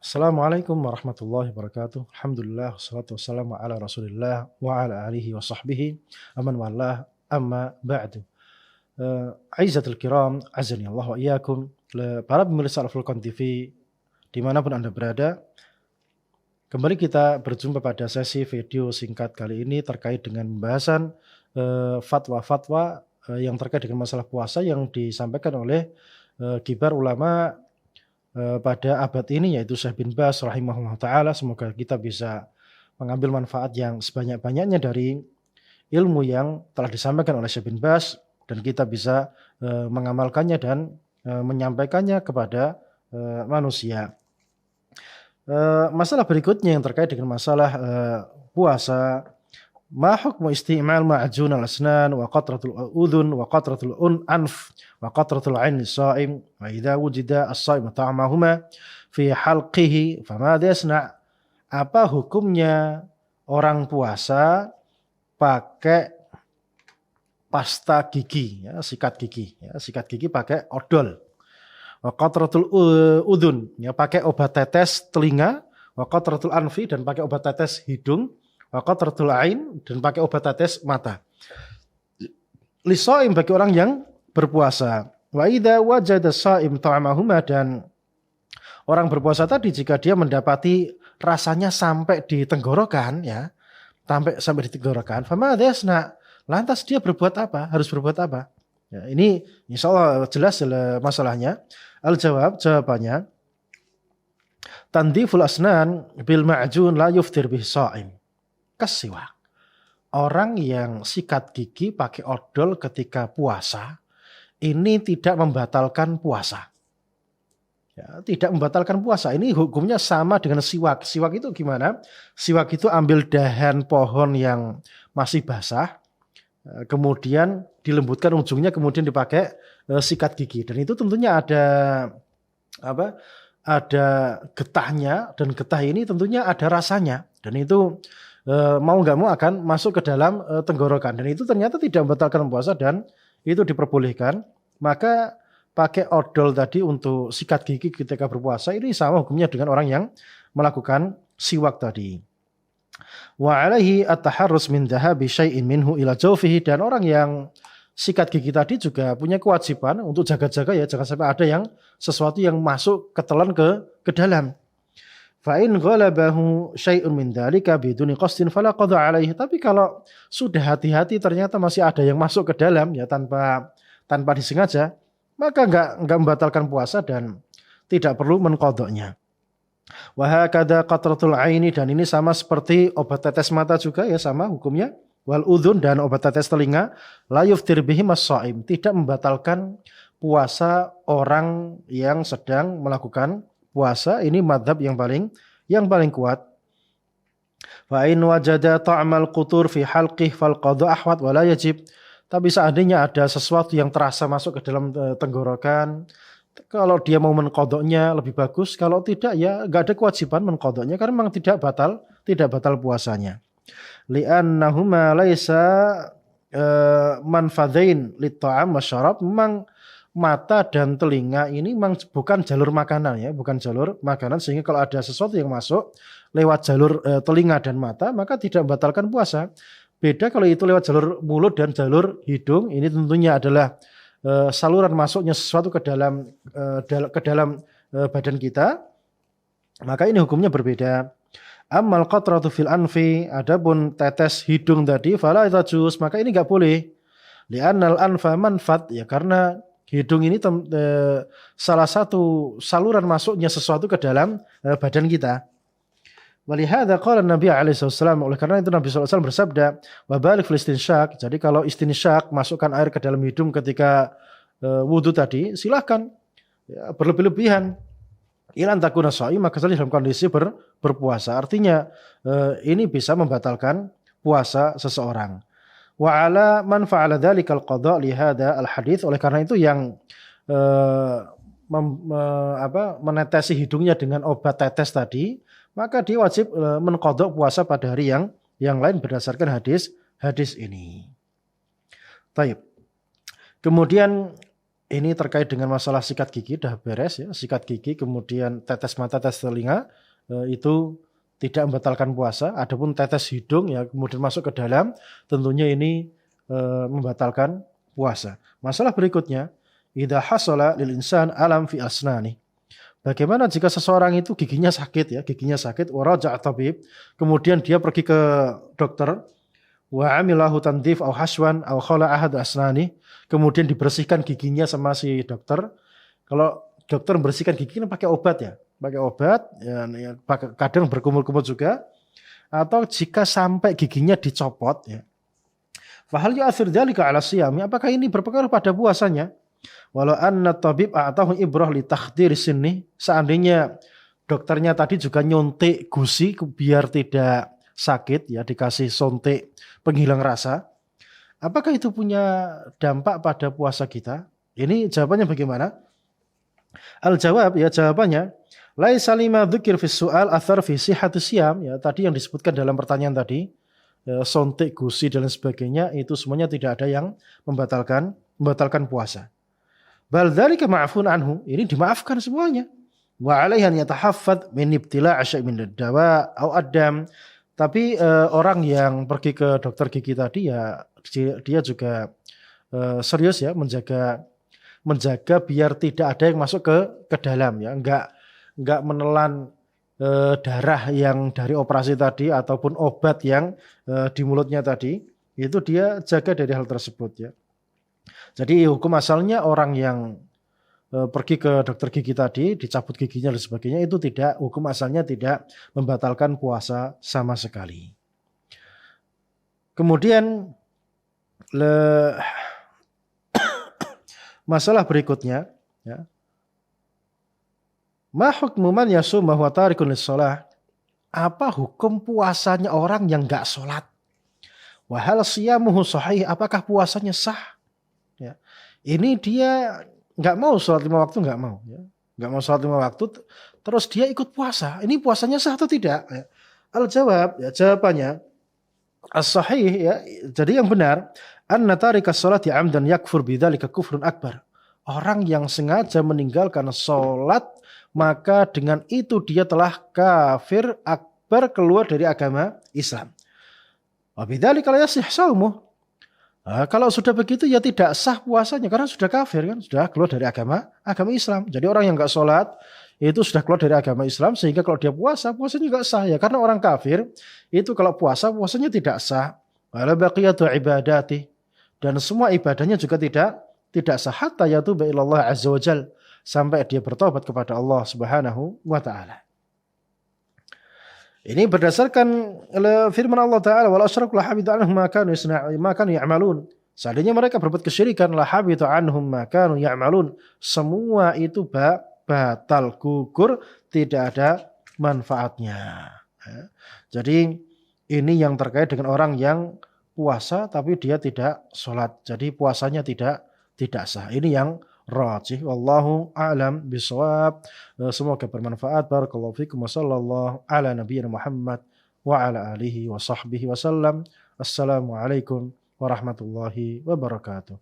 Assalamualaikum warahmatullahi wabarakatuh. Alhamdulillah wassalatu wassalamu ala Rasulillah wa ala alihi wa sahbihi aman wallah amma ba'du. Aizatul kiram, azani Allah wa iyyakum. Para pemirsa Al-Furqan TV dimanapun Anda berada, kembali kita berjumpa pada sesi video singkat kali ini terkait dengan pembahasan fatwa-fatwa yang terkait dengan masalah puasa yang disampaikan oleh kibar ulama pada abad ini, yaitu Syekh bin Baz rahimahullah ta'ala. Semoga kita bisa mengambil manfaat yang sebanyak-banyaknya dari ilmu yang telah disampaikan oleh Syekh bin Baz, dan kita bisa mengamalkannya dan menyampaikannya kepada manusia. Masalah berikutnya yang terkait dengan masalah puasa. Ma hukmu isti'mal ma'jun al-asnan wa qatratul udhun wa qatratul anf wa qatratul 'ain lis-sha'im wa idza wujida as-sha'im ta'amahuma fi halqihi famadha yasna'? Apa hukumnya orang puasa pakai pasta gigi, ya, sikat gigi pakai odol. Wa qatratul udhun, ya, pakai obat tetes telinga. Wa qatratul anfi, dan pakai obat tetes hidung. Wa qatratul ain, dan pakai obat tetes mata. Lis-shaim, bagi orang yang berpuasa. Wa idza wajada shaim ta'amahuma, dan orang berpuasa tadi jika dia mendapati rasanya sampai di tenggorokan, ya, sampai di tenggorokan, famadha yasna'? Lantas dia berbuat apa? Harus berbuat apa? Ya, ini insyaallah jelas masalahnya. Jawabannya, tandiful asnan bil ma'jun la yuftir bih shaim kasiwak. Orang yang sikat gigi pakai odol ketika puasa ini tidak membatalkan puasa. Ya, tidak membatalkan puasa. Ini hukumnya sama dengan siwak. Siwak itu gimana? Siwak itu ambil dahan pohon yang masih basah, kemudian dilembutkan ujungnya, kemudian dipakai sikat gigi. Dan itu tentunya ada apa? Ada getahnya, dan getah ini tentunya ada rasanya. Dan itu mau nggak mau akan masuk ke dalam tenggorokan, dan itu ternyata tidak membatalkan puasa dan itu diperbolehkan. Maka pakai odol tadi untuk sikat gigi ketika berpuasa ini sama hukumnya dengan orang yang melakukan siwak tadi. Wa alaihi at-taharrus min dhahabi syai'in minhu ila jawfihi, dan orang yang sikat gigi tadi juga punya kewajiban untuk jaga-jaga, ya, jangan sampai ada yang sesuatu yang masuk ketelan ke dalam. Fa in ghalabahu syai'un min dzalika biduni qasdin fala qada alaihi. Tapi kalau sudah hati-hati ternyata masih ada yang masuk ke dalam, ya, tanpa disengaja, maka enggak membatalkan puasa dan tidak perlu menqadanya. Wa hakadha qatratul aini, dan ini sama seperti obat tetes mata juga, ya, sama hukumnya. Wal udhun, dan obat tetes telinga, la yuftir bihi as-shaim, tidak membatalkan puasa orang yang sedang melakukan puasa. Ini mazhab yang paling kuat. Fa in wajada ta'mal qutur fi halqih fal qada ahwat wa la yajib. Tapi seandainya ada sesuatu yang terasa masuk ke dalam tenggorokan, kalau dia mau menqadanya lebih bagus, kalau tidak ya enggak ada kewajiban menqadanya karena memang tidak batal puasanya. Li'annahuma laisa manfadzain lit-ta'am wasyarab. Memang mata dan telinga ini memang bukan jalur makanan, ya, bukan jalur makanan, sehingga kalau ada sesuatu yang masuk lewat jalur telinga dan mata maka tidak membatalkan puasa. Beda kalau itu lewat jalur mulut dan jalur hidung, ini tentunya adalah saluran masuknya sesuatu ke dalam badan kita, maka ini hukumnya berbeda. Ammal qatratu fil anfi, adapun tetes hidung tadi, fala tajuz, maka ini enggak boleh. Li'annal anfa manfat, ya, karena hidung ini salah satu saluran masuknya sesuatu ke dalam badan kita. Walihada qala Nabi alaihi wasallam, oleh karena itu Nabi sallallahu alaihi wasallam bersabda, wa balik fil istinsyak. Jadi kalau istinsyak, masukkan air ke dalam hidung ketika wudu tadi, silahkan, ya, berlebih-lebihan. Ilan takuna shaim, maka dalam kondisi berpuasa. Artinya ini bisa membatalkan puasa seseorang. Wa ala man fa'ala dzalikal qada li hadza al hadits, oleh karena itu yang menetesi hidungnya dengan obat tetes tadi, maka dia wajib menqadha puasa pada hari yang lain berdasarkan hadis ini. Baik. Kemudian ini terkait dengan masalah sikat gigi, dah beres ya, sikat gigi, kemudian tetes mata, tetes telinga, itu tidak membatalkan puasa. Adapun tetes hidung ya kemudian masuk ke dalam, tentunya ini membatalkan puasa. Masalah berikutnya, idza hasala lil insan alam fi asnani. Bagaimana jika seseorang itu giginya sakit ya, giginya sakit, wa raja'a tabib, kemudian dia pergi ke dokter, wa amilahu tandif au haswan au khala ahad asnani, kemudian dibersihkan giginya sama si dokter. Kalau dokter membersihkan gigi kan pakai obat ya, pakai obat, ya, kadang berkumur-kumur juga. Atau jika sampai giginya dicopot ya, fahal yu'athir dzalika 'ala siyami, apakah ini berpengaruh pada puasanya? Walau anna tabib a'tahu ibrah li takhdiri sinni, seandainya dokternya tadi juga nyuntik gusi biar tidak sakit ya, dikasih suntik penghilang rasa, apakah itu punya dampak pada puasa kita? Ini jawabannya bagaimana? Al-jawab ya, jawabannya laisa lima dzikir fi su'al athar fi sihhati siyam, ya tadi yang disebutkan dalam pertanyaan tadi, ya, suntik gusi dan sebagainya itu semuanya tidak ada yang membatalkan puasa. Bal dzalika ma'fun anhu, ini dimaafkan semuanya. Wa 'alaihi an yatahaffadz min ibtila' asy' min ad-dawa' au ad-dam. Tapi orang yang pergi ke dokter gigi tadi ya dia juga serius ya menjaga biar tidak ada yang masuk ke dalam ya, enggak menelan darah yang dari operasi tadi ataupun obat yang di mulutnya tadi, itu dia jaga dari hal tersebut ya. Jadi hukum asalnya orang yang pergi ke dokter gigi tadi, dicabut giginya dan sebagainya, itu tidak, hukum asalnya tidak membatalkan puasa sama sekali. Kemudian masalah berikutnya ya. Ma hukmu man yasum wa huwa tarikun lis-shalah? Apa hukum puasanya orang yang enggak salat? Wa hal siyamuhu sahih? Apakah puasanya sah? Ya. Ini dia enggak mau salat 5 waktu, enggak mau ya. Enggak mau salat 5 waktu terus dia ikut puasa. Ini puasanya sah atau tidak? Ya. Al-jawab ya, jawabannya as-sahih ya. Jadi yang benar, anna tarikas sholati 'amdan yakfur bidzalika kufrun akbar. Orang yang sengaja meninggalkan salat maka dengan itu dia telah kafir akbar, keluar dari agama Islam. Wa bidzalika la yasih shaumuh. Nah, kalau sudah begitu ya tidak sah puasanya karena sudah kafir kan, sudah keluar dari agama Islam. Jadi orang yang enggak sholat itu sudah keluar dari agama Islam, sehingga kalau dia puasanya enggak sah ya, karena orang kafir itu kalau puasanya tidak sah. Wala baqiyatu ibadati, dan semua ibadahnya juga tidak sah hatta yatuba ilallah azza wajal, sampai dia bertobat kepada Allah Subhanahu wa taala. Ini berdasarkan firman Allah Ta'ala, wala asyraku la habita anhum ma kanu ya'malun. Seandainya mereka berbuat kesyirikan, la habita anhum ma kanu ya'malun. Semua itu batal, gugur, tidak ada manfaatnya. Jadi ini yang terkait dengan orang yang puasa tapi dia tidak sholat. Jadi puasanya tidak sah. Ini yang rajih, wallahu a'lam bishawab. Semoga bermanfaat. Barakallahu fikum wa sallallahu ala nabiyyina Muhammad wa ala alihi wa sahbihi wa sallam. Assalamualaikum warahmatullahi wabarakatuh.